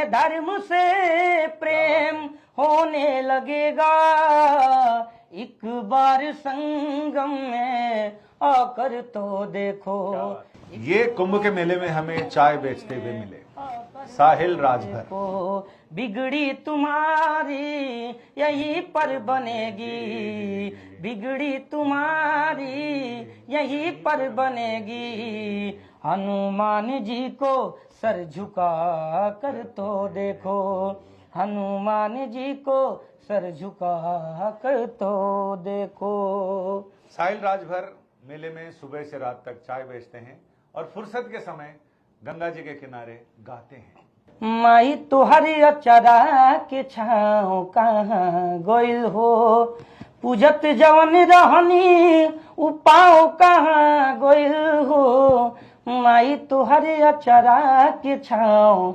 धर्म से प्रेम होने लगेगा, एक बार संगम में आकर तो देखो। ये कुंभ के मेले में हमें चाय बेचते हुए मिले साहिल राजभर। बिगड़ी तुम्हारी यहीं पर बनेगी, बिगड़ी तुम्हारी यहीं पर बनेगी। हनुमान जी को सर झुका कर तो देखो, हनुमान जी को सर झुका कर तो देखो। साहिल राजभर मेले में सुबह से रात तक चाय बेचते हैं और फुर्सत के समय गंगा जी के किनारे गाते हैं। माई तुहरी अचरा के छाँव कहाँ गोइल हो, पूजत जवन रहनी उपाव कहाँ गोइल हो। माई तुहरी अचरा के छाँव